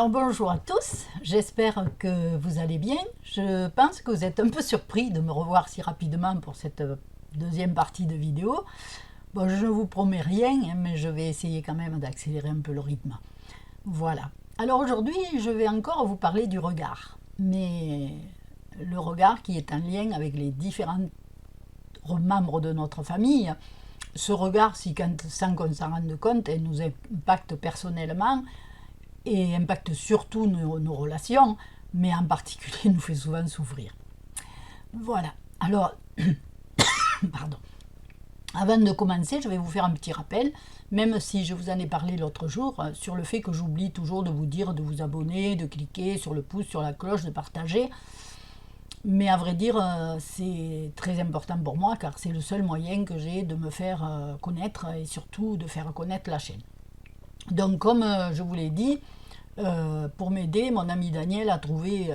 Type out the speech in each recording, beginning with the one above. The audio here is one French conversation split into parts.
Alors bonjour à tous, j'espère que vous allez bien. Je pense que vous êtes un peu surpris de me revoir si rapidement pour cette deuxième partie de vidéo. Bon, je ne vous promets rien, mais je vais essayer quand même d'accélérer un peu le rythme. Voilà. Alors aujourd'hui, je vais encore vous parler du regard. Mais le regard qui est en lien avec les différents membres de notre famille. Ce regard, sans qu'on s'en rende compte, elle nous impacte personnellement et impacte surtout nos relations, mais en particulier nous fait souvent souffrir. Voilà. Alors, pardon. Avant de commencer, je vais vous faire un petit rappel, même si je vous en ai parlé l'autre jour, sur le fait que j'oublie toujours de vous dire de vous abonner, de cliquer sur le pouce, sur la cloche, de partager. Mais à vrai dire, c'est très important pour moi car c'est le seul moyen que j'ai de me faire connaître et surtout de faire connaître la chaîne. Donc comme je vous l'ai dit, pour m'aider, mon ami Daniel a trouvé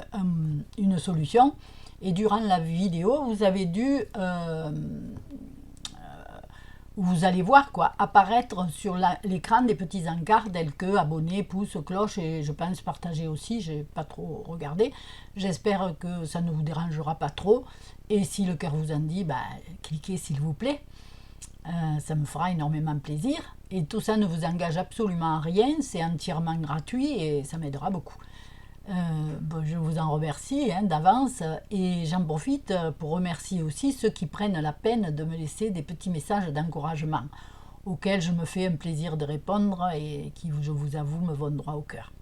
une solution. Et durant la vidéo, vous avez dû, vous allez voir quoi, apparaître sur l'écran des petits encarts tels que abonner, pouce, cloche et je pense partager aussi. J'ai pas trop regardé. J'espère que ça ne vous dérangera pas trop. Et si le cœur vous en dit, bah, cliquez s'il vous plaît. Ça me fera énormément plaisir. Et tout ça ne vous engage absolument à rien, c'est entièrement gratuit et ça m'aidera beaucoup. Bon, je vous en remercie d'avance et j'en profite pour remercier aussi ceux qui prennent la peine de me laisser des petits messages d'encouragement auxquels je me fais un plaisir de répondre et qui, je vous avoue, me vont droit au cœur.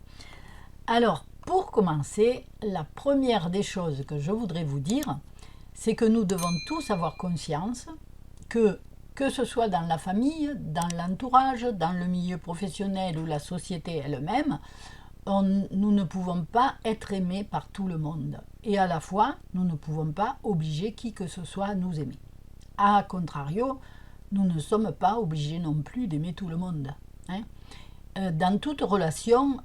Alors, pour commencer, la première des choses que je voudrais vous dire, c'est que nous devons tous avoir conscience que ce soit dans la famille, dans l'entourage, dans le milieu professionnel ou la société elle-même, nous ne pouvons pas être aimés par tout le monde. Et à la fois, nous ne pouvons pas obliger qui que ce soit à nous aimer. A contrario, nous ne sommes pas obligés non plus d'aimer tout le monde. Dans toute relation,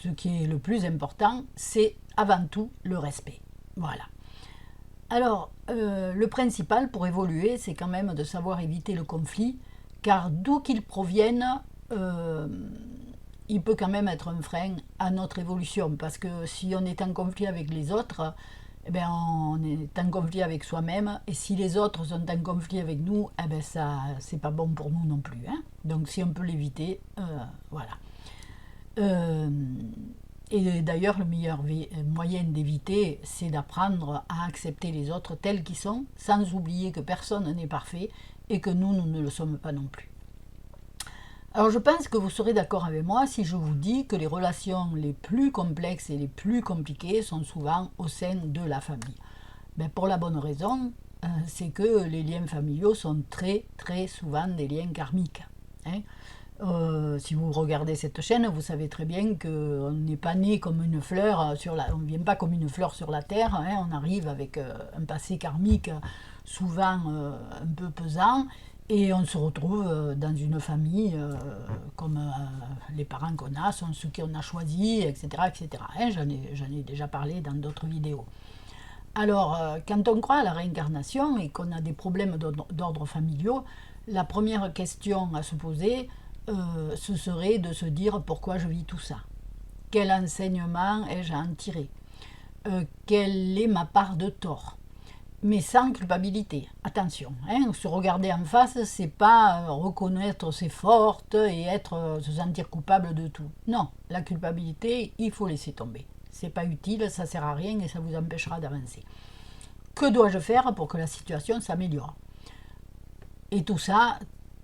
ce qui est le plus important, c'est avant tout le respect. Voilà. Alors, le principal pour évoluer, c'est quand même de savoir éviter le conflit, car d'où qu'il provienne, il peut quand même être un frein à notre évolution, parce que si on est en conflit avec les autres, eh bien, on est en conflit avec soi-même, et si les autres sont en conflit avec nous, eh bien, ça, c'est pas bon pour nous non plus. Donc, si on peut l'éviter, voilà. Et d'ailleurs, le meilleur moyen d'éviter, c'est d'apprendre à accepter les autres tels qu'ils sont, sans oublier que personne n'est parfait et que nous ne le sommes pas non plus. Alors je pense que vous serez d'accord avec moi si je vous dis que les relations les plus complexes et les plus compliquées sont souvent au sein de la famille. Ben, pour la bonne raison, c'est que les liens familiaux sont très très souvent des liens karmiques. Si vous regardez cette chaîne, vous savez très bien qu'on n'est pas né comme une fleur on ne vient pas comme une fleur sur la terre. On arrive avec un passé karmique souvent un peu pesant et on se retrouve dans une famille comme les parents qu'on a sont ceux qu'on a choisis, etc., etc. J'en ai déjà parlé dans d'autres vidéos. Alors, quand on croit à la réincarnation et qu'on a des problèmes d'ordre familiaux, la première question à se poser, ce serait de se dire pourquoi je vis tout ça. Quel enseignement ai-je à en tirer? Quelle est ma part de tort? Mais sans culpabilité. Attention, se regarder en face, c'est pas reconnaître ses fautes et se sentir coupable de tout. Non, la culpabilité, il faut laisser tomber. C'est pas utile, ça sert à rien et ça vous empêchera d'avancer. Que dois-je faire pour que la situation s'améliore? Et tout ça,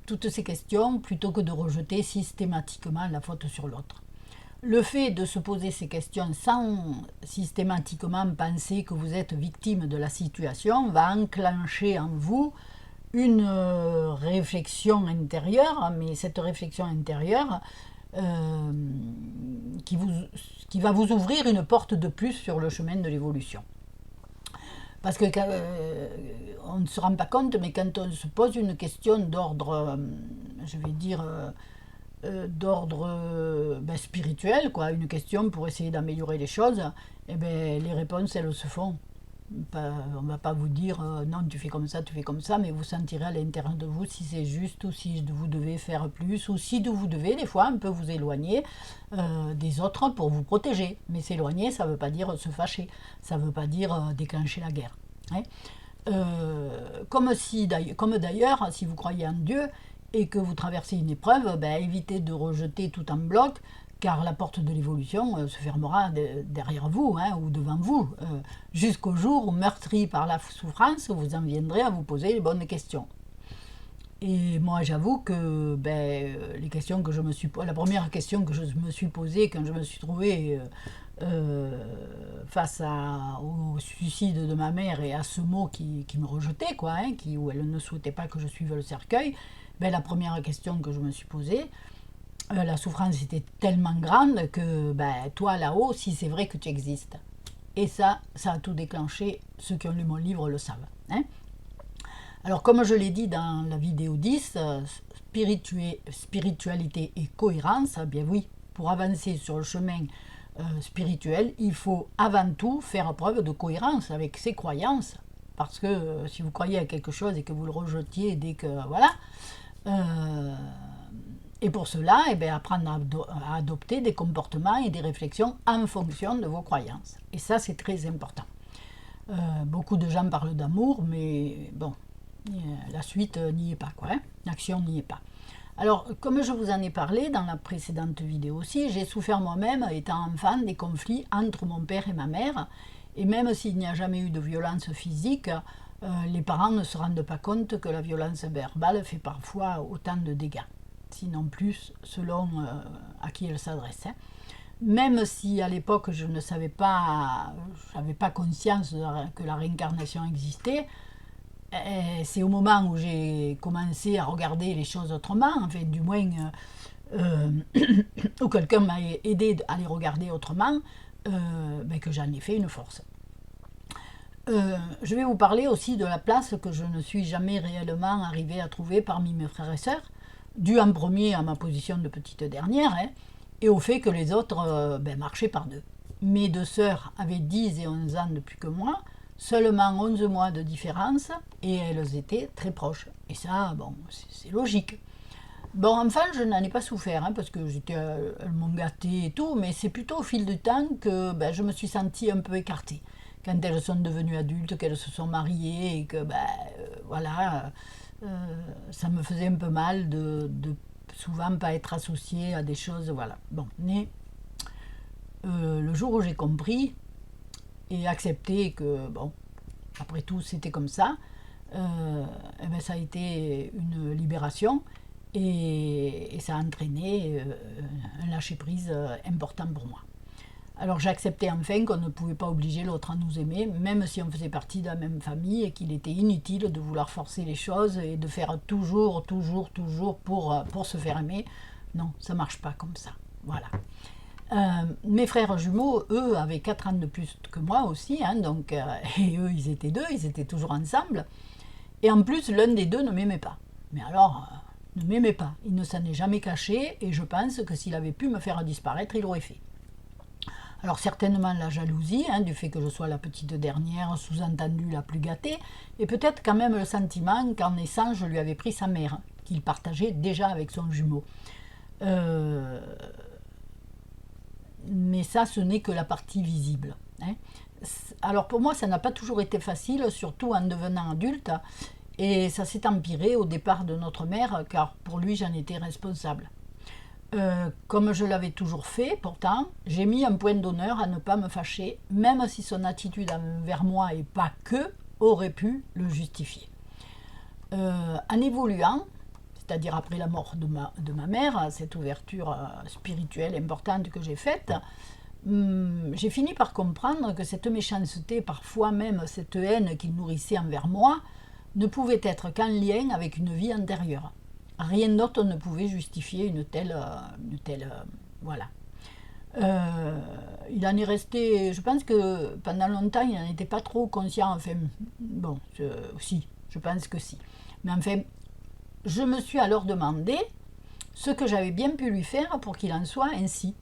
toutes ces questions, plutôt que de rejeter systématiquement la faute sur l'autre. Le fait de se poser ces questions sans systématiquement penser que vous êtes victime de la situation va enclencher en vous une réflexion intérieure, mais cette réflexion intérieure qui va vous ouvrir une porte de plus sur le chemin de l'évolution. Parce que on ne se rend pas compte, mais quand on se pose une question d'ordre, je vais dire, d'ordre spirituel, quoi, une question pour essayer d'améliorer les choses, eh ben, les réponses, elles se font. On ne va pas vous dire non, tu fais comme ça, tu fais comme ça, mais vous sentirez à l'intérieur de vous si c'est juste ou si vous devez faire plus ou si vous devez des fois un peu vous éloigner des autres pour vous protéger. Mais s'éloigner, ça ne veut pas dire se fâcher, ça ne veut pas dire déclencher la guerre. Hein. Comme d'ailleurs, si vous croyez en Dieu et que vous traversez une épreuve, ben, évitez de rejeter tout en bloc, car la porte de l'évolution se fermera derrière vous hein, ou devant vous, jusqu'au jour où, meurtri par la souffrance, vous en viendrez à vous poser les bonnes questions. Et moi, j'avoue que les questions que la première question que je me suis posée quand je me suis trouvée face au suicide de ma mère et à ce mot qui me rejetait, quoi, hein, où elle ne souhaitait pas que je suive le cercueil, la première question que je me suis posée, la souffrance était tellement grande que toi là-haut, si c'est vrai que tu existes. Et ça a tout déclenché. Ceux qui ont lu mon livre le savent. Hein. Alors comme je l'ai dit dans la vidéo 10, spiritualité et cohérence, bien oui, pour avancer sur le chemin spirituel, il faut avant tout faire preuve de cohérence avec ses croyances. Parce que si vous croyez à quelque chose et que vous le rejetiez dès que... Voilà. Et pour cela, apprendre à adopter des comportements et des réflexions en fonction de vos croyances. Et ça, c'est très important. Beaucoup de gens parlent d'amour, mais bon, la suite n'y est pas, quoi. Hein, l'action n'y est pas. Alors, comme je vous en ai parlé dans la précédente vidéo aussi, j'ai souffert moi-même, étant enfant, des conflits entre mon père et ma mère. Et même s'il n'y a jamais eu de violence physique, les parents ne se rendent pas compte que la violence verbale fait parfois autant de dégâts. Sinon plus, selon à qui elle s'adresse. Hein. Même si à l'époque je n'avais pas conscience que la réincarnation existait, c'est au moment où j'ai commencé à regarder les choses autrement, enfin du moins où quelqu'un m'a aidé à les regarder autrement, que j'en ai fait une force. Je vais vous parler aussi de la place que je ne suis jamais réellement arrivée à trouver parmi mes frères et sœurs, dû en premier à ma position de petite dernière, hein, et au fait que les autres marchaient par deux. Mes deux sœurs avaient 10 et 11 ans de plus que moi, seulement 11 mois de différence, et elles étaient très proches. Et ça, bon, c'est logique. Bon, enfin, je n'en ai pas souffert, hein, parce que elles m'ont gâtée et tout, mais c'est plutôt au fil du temps que je me suis sentie un peu écartée. Quand elles sont devenues adultes, qu'elles se sont mariées, et que, voilà... ça me faisait un peu mal de souvent pas être associée à des choses, voilà. Bon, mais le jour où j'ai compris et accepté que, bon, après tout, c'était comme ça, ça a été une libération et ça a entraîné un lâcher-prise important pour moi. Alors j'acceptais enfin qu'on ne pouvait pas obliger l'autre à nous aimer, même si on faisait partie de la même famille et qu'il était inutile de vouloir forcer les choses et de faire toujours pour se faire aimer. Non, ça ne marche pas comme ça. Voilà. Mes frères jumeaux, eux, avaient 4 ans de plus que moi aussi, hein, donc, et eux, ils étaient deux, ils étaient toujours ensemble. Et en plus, l'un des deux ne m'aimait pas. Mais alors, ne m'aimait pas. Il ne s'en est jamais caché et je pense que s'il avait pu me faire disparaître, il l'aurait fait. Alors certainement la jalousie, hein, du fait que je sois la petite dernière, sous-entendu la plus gâtée, et peut-être quand même le sentiment qu'en naissant je lui avais pris sa mère, qu'il partageait déjà avec son jumeau. Mais ça, ce n'est que la partie visible. Hein. Alors pour moi, ça n'a pas toujours été facile, surtout en devenant adulte, et ça s'est empiré au départ de notre mère, car pour lui j'en étais responsable. Comme je l'avais toujours fait, pourtant, j'ai mis un point d'honneur à ne pas me fâcher, même si son attitude envers moi et pas que aurait pu le justifier. En évoluant, c'est-à-dire après la mort de ma mère, cette ouverture spirituelle importante que j'ai faite, j'ai fini par comprendre que cette méchanceté, parfois même cette haine qu'il nourrissait envers moi, ne pouvait être qu'en lien avec une vie antérieure. Rien d'autre ne pouvait justifier une telle voilà. Il en est resté, je pense que pendant longtemps, il n'en était pas trop conscient, enfin, bon, si, je pense que si. Mais enfin, je me suis alors demandé ce que j'avais bien pu lui faire pour qu'il en soit ainsi.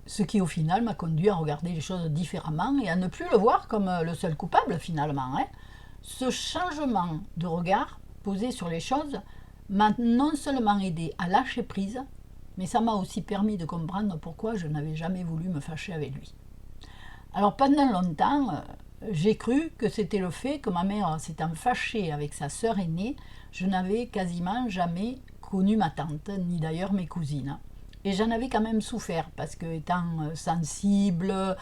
Ce qui au final m'a conduit à regarder les choses différemment et à ne plus le voir comme le seul coupable finalement. Ce changement de regard posé sur les choses m'a non seulement aidé à lâcher prise, mais ça m'a aussi permis de comprendre pourquoi je n'avais jamais voulu me fâcher avec lui. Alors pendant longtemps, j'ai cru que c'était le fait que ma mère s'étant fâchée avec sa sœur aînée, je n'avais quasiment jamais connu ma tante, ni d'ailleurs mes cousines. Et j'en avais quand même souffert, parce que étant sensible,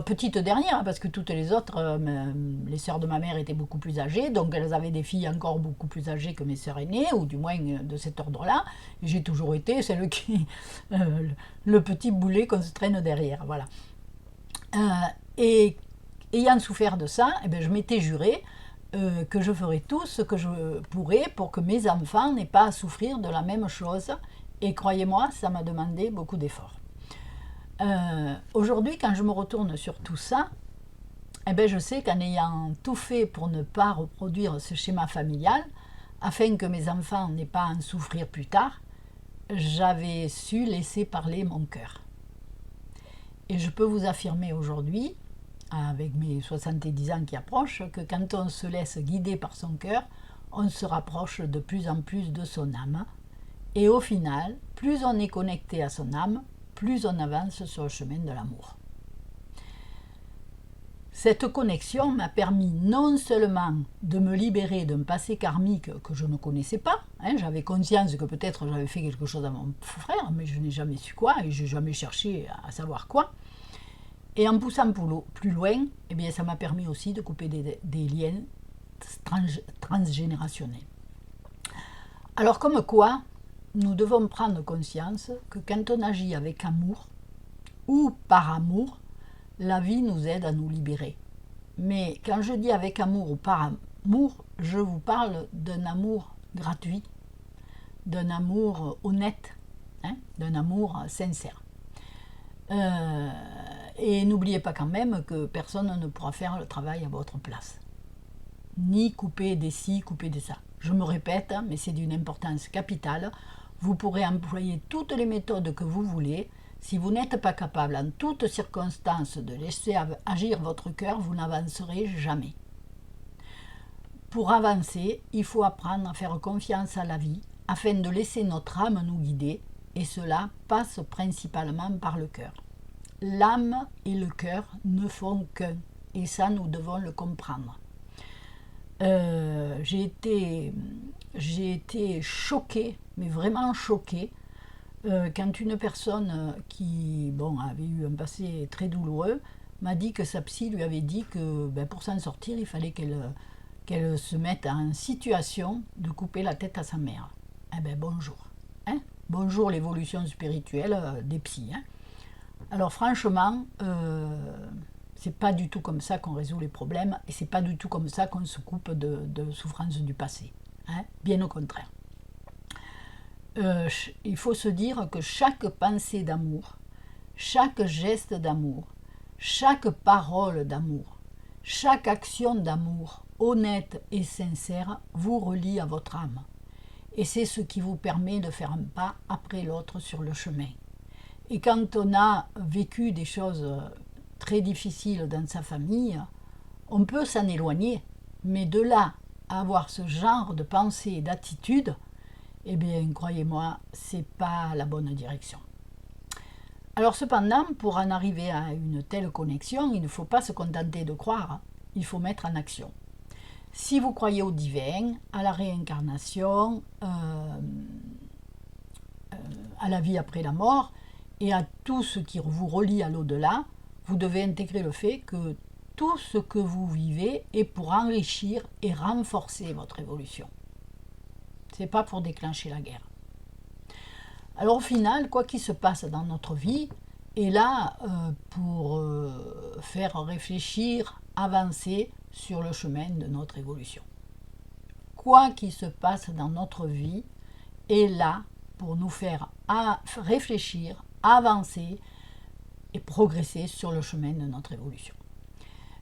petite dernière, parce que toutes les autres, les sœurs de ma mère étaient beaucoup plus âgées, donc elles avaient des filles encore beaucoup plus âgées que mes sœurs aînées, ou du moins de cet ordre-là. Et j'ai toujours été celle qui, le petit boulet qu'on se traîne derrière, voilà. Et ayant souffert de ça, je m'étais juré que je ferais tout ce que je pourrais pour que mes enfants n'aient pas à souffrir de la même chose. Et croyez-moi, ça m'a demandé beaucoup d'efforts. Aujourd'hui, quand je me retourne sur tout ça, je sais qu'en ayant tout fait pour ne pas reproduire ce schéma familial, afin que mes enfants n'aient pas à en souffrir plus tard, j'avais su laisser parler mon cœur. Et je peux vous affirmer aujourd'hui, avec mes 70 ans qui approchent, que quand on se laisse guider par son cœur, on se rapproche de plus en plus de son âme. Et au final, plus on est connecté à son âme, plus on avance sur le chemin de l'amour. Cette connexion m'a permis non seulement de me libérer d'un passé karmique que je ne connaissais pas, j'avais conscience que peut-être j'avais fait quelque chose à mon frère, mais je n'ai jamais su quoi et je n'ai jamais cherché à savoir quoi. Et en poussant plus loin, ça m'a permis aussi de couper des liens transgénérationnels. Alors comme quoi, nous devons prendre conscience que quand on agit avec amour ou par amour, la vie nous aide à nous libérer. Mais quand je dis avec amour ou par amour, je vous parle d'un amour gratuit, d'un amour honnête, d'un amour sincère. Et n'oubliez pas quand même que personne ne pourra faire le travail à votre place. Ni couper des ci, couper des ça. Je me répète, mais c'est d'une importance capitale. Vous pourrez employer toutes les méthodes que vous voulez. Si vous n'êtes pas capable en toutes circonstances de laisser agir votre cœur, vous n'avancerez jamais. Pour avancer, il faut apprendre à faire confiance à la vie afin de laisser notre âme nous guider, et cela passe principalement par le cœur. L'âme et le cœur ne font qu'un, et ça nous devons le comprendre. J'ai été choquée, mais vraiment choquée, quand une personne qui avait eu un passé très douloureux m'a dit que sa psy lui avait dit que pour s'en sortir, il fallait qu'elle se mette en situation de couper la tête à sa mère. Bonjour. Bonjour l'évolution spirituelle des psys. Alors franchement, c'est pas du tout comme ça qu'on résout les problèmes et c'est pas du tout comme ça qu'on se coupe de souffrances du passé. Bien au contraire. Il faut se dire que chaque pensée d'amour, chaque geste d'amour, chaque parole d'amour, chaque action d'amour honnête et sincère vous relie à votre âme. Et c'est ce qui vous permet de faire un pas après l'autre sur le chemin. Et quand on a vécu des choses très difficiles dans sa famille, on peut s'en éloigner, mais de là à avoir ce genre de pensée et d'attitude, croyez-moi, c'est pas la bonne direction. Alors cependant, pour en arriver à une telle connexion, il ne faut pas se contenter de croire, il faut mettre en action. Si vous croyez au divin, à la réincarnation, à la vie après la mort, et à tout ce qui vous relie à l'au-delà, vous devez intégrer le fait que tout ce que vous vivez est pour enrichir et renforcer votre évolution. Ce n'est pas pour déclencher la guerre. Alors au final, quoi qu'il se passe dans notre vie, est là pour faire réfléchir, avancer sur le chemin de notre évolution. Quoi qu'il se passe dans notre vie est là pour nous faire réfléchir, avancer et progresser sur le chemin de notre évolution.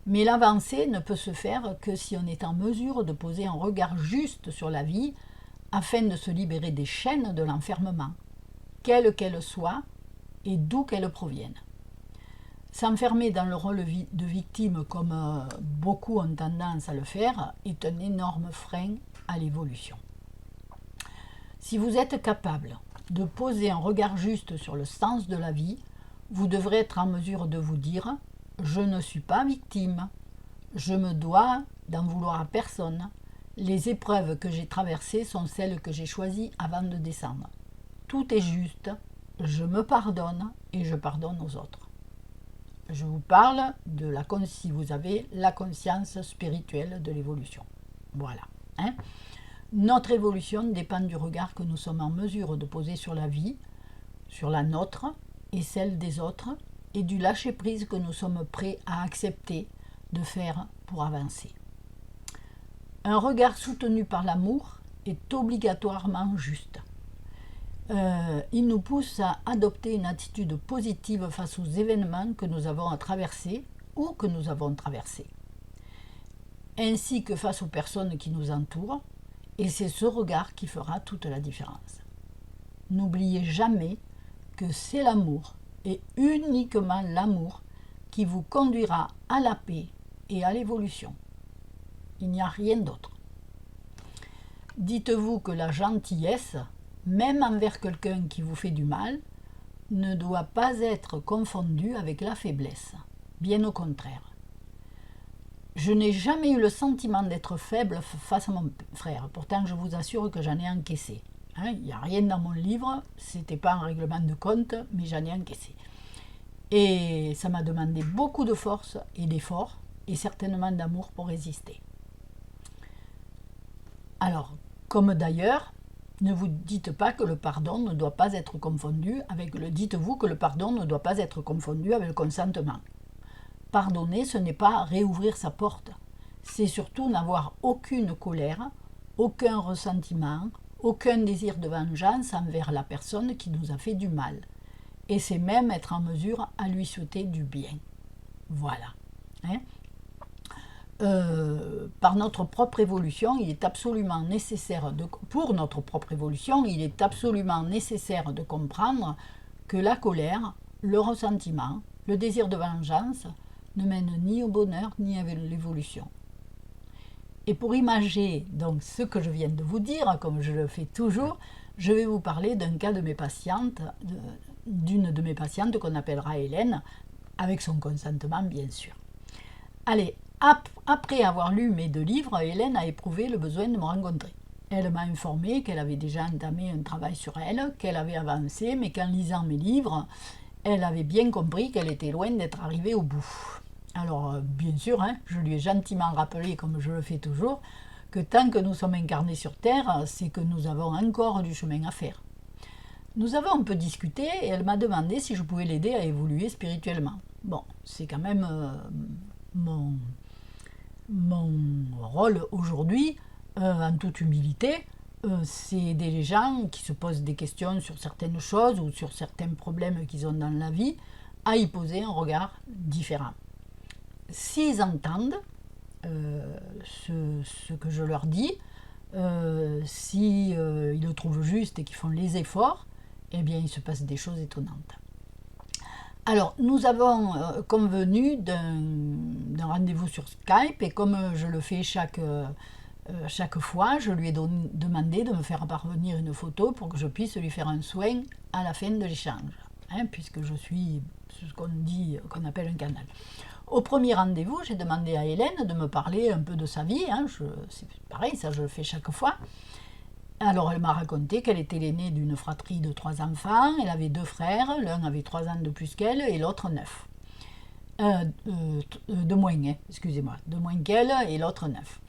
Mais l'avancée ne peut se faire que si on est en mesure de poser un regard juste sur la vie afin de se libérer des chaînes de l'enfermement, quelle qu'elle soit, et d'où qu'elles proviennent. S'enfermer dans le rôle de victime comme beaucoup ont tendance à le faire est un énorme frein à l'évolution. Si vous êtes capable de poser un regard juste sur le sens de la vie, vous devrez être en mesure de vous dire « Je ne suis pas victime, je me dois d'en vouloir à personne, les épreuves que j'ai traversées sont celles que j'ai choisies avant de descendre. Tout est juste, je me pardonne et je pardonne aux autres. » Je vous parle de si vous avez la conscience spirituelle de l'évolution. Voilà. Notre évolution dépend du regard que nous sommes en mesure de poser sur la vie, sur la nôtre et celle des autres, et du lâcher-prise que nous sommes prêts à accepter de faire pour avancer. Un regard soutenu par l'amour est obligatoirement juste. Il nous pousse à adopter une attitude positive face aux événements que nous avons à traverser ou que nous avons traversés, ainsi que face aux personnes qui nous entourent, et c'est ce regard qui fera toute la différence. N'oubliez jamais que c'est l'amour, et uniquement l'amour, qui vous conduira à la paix et à l'évolution. Il n'y a rien d'autre. Dites-vous que la gentillesse, même envers quelqu'un qui vous fait du mal, ne doit pas être confondue avec la faiblesse, bien au contraire. Je n'ai jamais eu le sentiment d'être faible face à mon frère, pourtant je vous assure que j'en ai encaissé. Il n'y a rien dans mon livre, c'était pas un règlement de compte, mais j'en ai encaissé. Et ça m'a demandé beaucoup de force et d'effort, et certainement d'amour pour résister. Alors, comme d'ailleurs, ne vous dites pas que le pardon ne doit pas être confondu avec dites-vous que le pardon ne doit pas être confondu avec le consentement. Pardonner, ce n'est pas réouvrir sa porte, c'est surtout n'avoir aucune colère, aucun ressentiment, aucun désir de vengeance envers la personne qui nous a fait du mal. Et c'est même être en mesure à lui souhaiter du bien. Voilà. Par notre propre évolution, il est absolument nécessaire pour notre propre évolution, il est absolument nécessaire de comprendre que la colère, le ressentiment, le désir de vengeance ne mènent ni au bonheur ni à l'évolution. Et pour imager donc ce que je viens de vous dire, comme je le fais toujours, je vais vous parler d'un cas de mes patientes, d'une de mes patientes qu'on appellera Hélène, avec son consentement bien sûr. Allez, après avoir lu mes 2 livres, Hélène a éprouvé le besoin de me rencontrer. Elle m'a informé qu'elle avait déjà entamé un travail sur elle, qu'elle avait avancé, mais qu'en lisant mes livres, elle avait bien compris qu'elle était loin d'être arrivée au bout. Alors, bien sûr, je lui ai gentiment rappelé, comme je le fais toujours, que tant que nous sommes incarnés sur Terre, c'est que nous avons encore du chemin à faire. Nous avons un peu discuté et elle m'a demandé si je pouvais l'aider à évoluer spirituellement. Bon, c'est quand même mon rôle aujourd'hui, en toute humilité, c'est aider les gens qui se posent des questions sur certaines choses ou sur certains problèmes qu'ils ont dans la vie, à y poser un regard différent. S'ils entendent ce que je leur dis, s'ils le trouvent juste et qu'ils font les efforts, eh bien il se passe des choses étonnantes. Alors, nous avons convenu d'un rendez-vous sur Skype et comme je le fais chaque fois, je lui ai demandé de me faire parvenir une photo pour que je puisse lui faire un soin à la fin de l'échange, puisque je suis ce qu'on appelle un canal. Au premier rendez-vous, j'ai demandé à Hélène de me parler un peu de sa vie, c'est pareil, ça je le fais chaque fois. Alors elle m'a raconté qu'elle était l'aînée d'une fratrie de 3 enfants, elle avait 2 frères, l'un avait 3 ans de plus qu'elle et l'autre 9. De moins qu'elle et l'autre 9.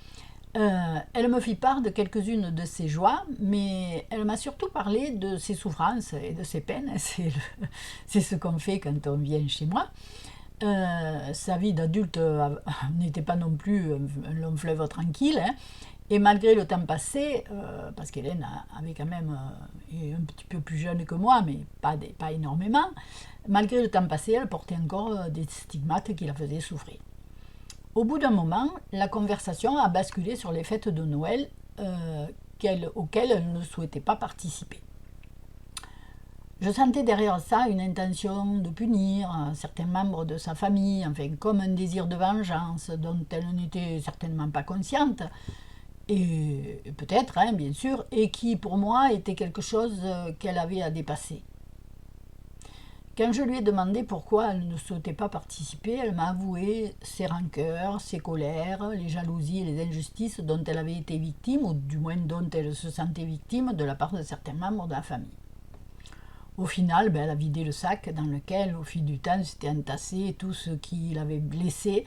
Elle me fit part de quelques-unes de ses joies, mais elle m'a surtout parlé de ses souffrances et de ses peines, c'est ce qu'on fait quand on vient chez moi. Sa vie d'adulte n'était pas non plus un long fleuve tranquille, et malgré le temps passé, parce qu'Hélène avait quand même est un petit peu plus jeune que moi, mais pas énormément, malgré le temps passé, elle portait encore des stigmates qui la faisaient souffrir. Au bout d'un moment, la conversation a basculé sur les fêtes de Noël auxquelles elle ne souhaitait pas participer. Je sentais derrière ça une intention de punir certains membres de sa famille, enfin comme un désir de vengeance dont elle n'était certainement pas consciente, et peut-être, hein, bien sûr, et qui pour moi était quelque chose qu'elle avait à dépasser. Quand je lui ai demandé pourquoi elle ne souhaitait pas participer, elle m'a avoué ses rancœurs, ses colères, les jalousies et les injustices dont elle avait été victime, ou du moins dont elle se sentait victime de la part de certains membres de la famille. Au final, elle a vidé le sac dans lequel, au fil du temps, s'était entassé tout ce qui l'avait blessé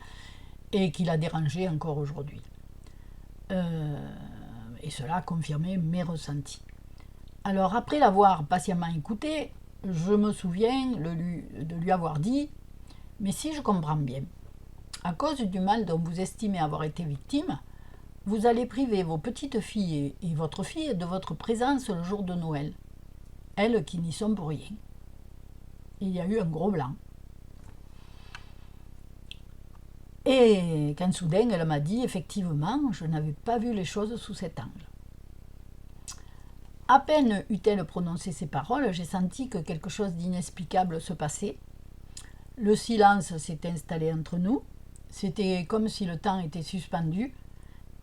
et qui l'a dérangé encore aujourd'hui. Et cela a confirmé mes ressentis. Alors, après l'avoir patiemment écouté, je me souviens de lui avoir dit « Mais si je comprends bien, à cause du mal dont vous estimez avoir été victime, vous allez priver vos petites filles et votre fille de votre présence le jour de Noël, elles qui n'y sont pour rien. » Il y a eu un gros blanc. Et quand soudain elle m'a dit « Effectivement, je n'avais pas vu les choses sous cet angle. » À peine eut-elle prononcé ces paroles, j'ai senti que quelque chose d'inexplicable se passait. Le silence s'est installé entre nous. C'était comme si le temps était suspendu.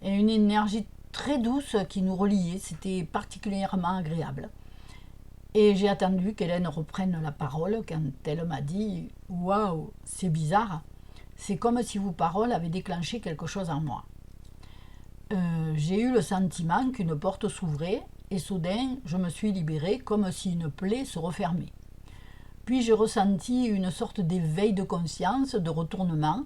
Et une énergie très douce qui nous reliait. C'était particulièrement agréable. Et j'ai attendu qu'Hélène reprenne la parole quand elle m'a dit « Waouh, c'est bizarre. C'est comme si vos paroles avaient déclenché quelque chose en moi. » J'ai eu le sentiment qu'une porte s'ouvrait et soudain je me suis libérée comme si une plaie se refermait. Puis j'ai ressenti une sorte d'éveil de conscience, de retournement.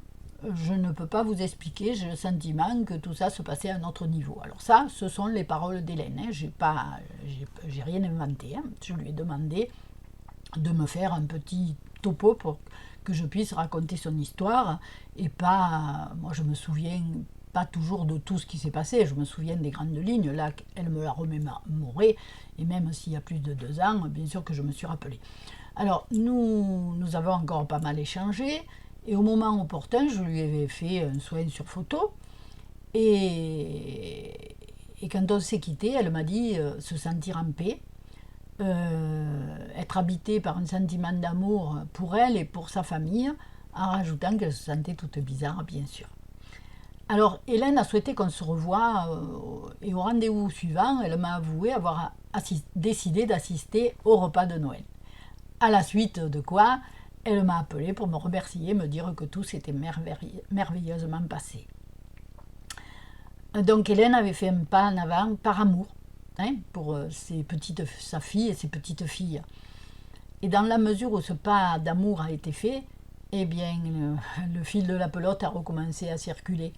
Je ne peux pas vous expliquer, j'ai le sentiment que tout ça se passait à un autre niveau. Alors ça, ce sont les paroles d'Hélène, hein. J'ai rien inventé, hein. Je lui ai demandé de me faire un petit topo pour que je puisse raconter son histoire et pas, moi je me souviens pas toujours de tout ce qui s'est passé, je me souviens des grandes lignes, là elle me l'a remémoré et même s'il y a plus de 2 ans, bien sûr que je me suis rappelé. Alors nous avons encore pas mal échangé et au moment opportun je lui avais fait un soin sur photo et quand on s'est quitté, elle m'a dit se sentir en paix, être habitée par un sentiment d'amour pour elle et pour sa famille, en rajoutant qu'elle se sentait toute bizarre, bien sûr. Alors, Hélène a souhaité qu'on se revoie et au rendez-vous suivant, elle m'a avoué avoir décidé d'assister au repas de Noël. À la suite de quoi, elle m'a appelé pour me remercier, me dire que tout s'était merveilleusement passé. Donc, Hélène avait fait un pas en avant par amour, hein, pour sa fille et ses petites filles. Et dans la mesure où ce pas d'amour a été fait, eh bien, le fil de la pelote a recommencé à circuler.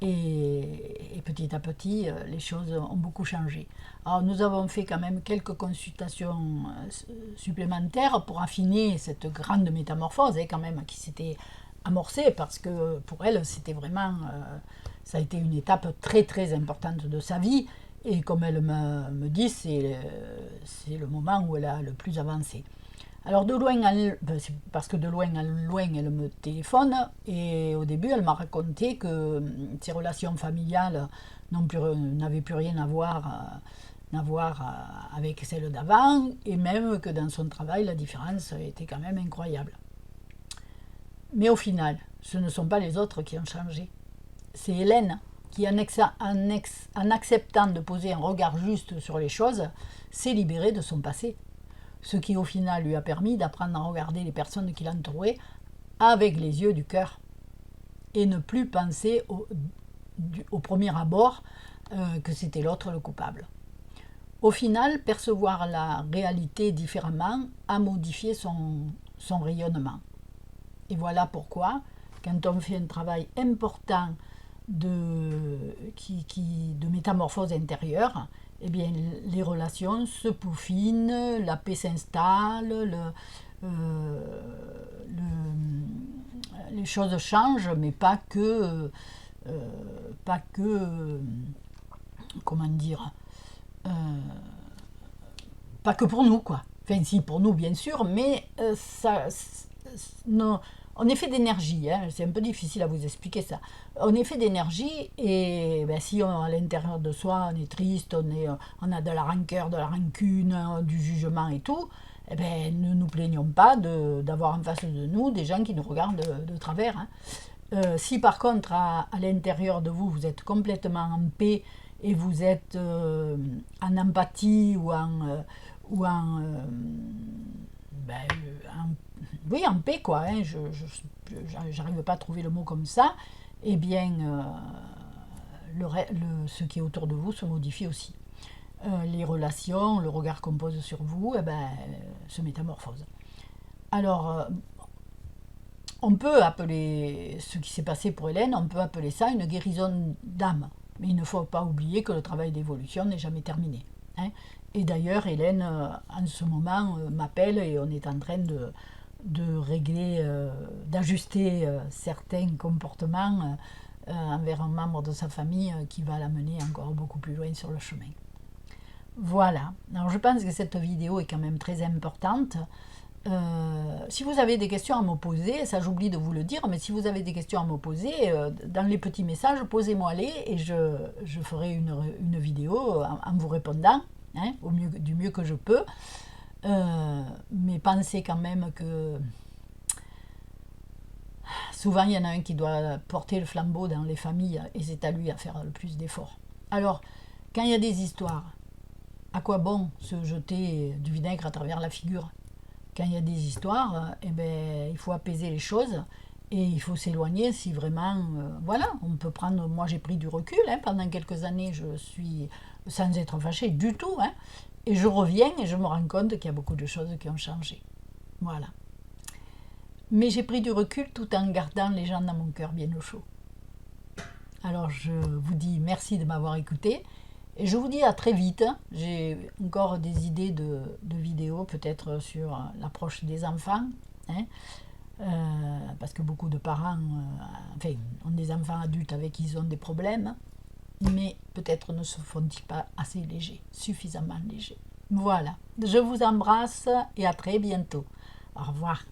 Et petit à petit, les choses ont beaucoup changé. Alors, nous avons fait quand même quelques consultations supplémentaires pour affiner cette grande métamorphose, hein, quand même, qui s'était amorcée, parce que pour elle, c'était vraiment, ça a été une étape très très importante de sa vie. Et comme elle me dit, c'est le moment où elle a le plus avancé. Alors parce que de loin en loin, elle me téléphone et au début, elle m'a raconté que ses relations familiales n'avaient plus rien à voir avec celles d'avant et même que dans son travail, la différence était quand même incroyable. Mais au final, ce ne sont pas les autres qui ont changé. C'est Hélène qui, en acceptant de poser un regard juste sur les choses, s'est libérée de son passé. Ce qui au final lui a permis d'apprendre à regarder les personnes qui l'entouraient avec les yeux du cœur et ne plus penser au premier abord que c'était l'autre le coupable. Au final, percevoir la réalité différemment a modifié son rayonnement. Et voilà pourquoi, quand on fait un travail important de métamorphose intérieure, eh bien, les relations se peaufinent, la paix s'installe, les choses changent, mais pas que comment dire, pas que pour nous, quoi. Enfin, si, pour nous, bien sûr, mais non, en effet d'énergie, hein, c'est un peu difficile à vous expliquer ça. En effet d'énergie, et si à l'intérieur de soi, on est triste, on a de la rancœur, de la rancune, du jugement et tout, eh ben, ne nous plaignons pas d'avoir en face de nous des gens qui nous regardent de travers. Hein. Si par contre, à l'intérieur de vous, vous êtes complètement en paix et vous êtes en empathie ou ben, oui, en paix, quoi, hein, j'arrive pas à trouver le mot comme ça, eh bien, ce qui est autour de vous se modifie aussi. Les relations, le regard qu'on pose sur vous, eh ben, se métamorphose. Alors, on peut appeler ce qui s'est passé pour Hélène, on peut appeler ça une guérison d'âme. Mais il ne faut pas oublier que le travail d'évolution n'est jamais terminé. Hein. Et d'ailleurs, Hélène, en ce moment, m'appelle et on est en train de régler, d'ajuster certains comportements envers un membre de sa famille qui va l'amener encore beaucoup plus loin sur le chemin. Voilà, alors je pense que cette vidéo est quand même très importante. Si vous avez des questions à me poser, ça j'oublie de vous le dire, mais si vous avez des questions à me poser, dans les petits messages, posez-moi-les et je ferai une vidéo en vous répondant, hein, du mieux que je peux. Mais pensez quand même que souvent il y en a un qui doit porter le flambeau dans les familles et c'est à lui à faire le plus d'efforts. Alors, quand il y a des histoires, à quoi bon se jeter du vinaigre à travers la figure? Quand il y a des histoires, eh ben, il faut apaiser les choses et il faut s'éloigner si vraiment, voilà, on peut prendre, moi j'ai pris du recul, hein, pendant quelques années je suis sans être fâchée du tout, hein, et je reviens et je me rends compte qu'il y a beaucoup de choses qui ont changé, voilà. Mais j'ai pris du recul tout en gardant les gens dans mon cœur bien au chaud. Alors je vous dis merci de m'avoir écouté. Et je vous dis à très vite. J'ai encore des idées de vidéos, peut-être sur l'approche des enfants. Hein, parce que beaucoup de parents ont des enfants adultes avec qui ils ont des problèmes. Mais peut-être ne se font-ils pas assez légers, suffisamment légers. Voilà. Je vous embrasse et à très bientôt. Au revoir.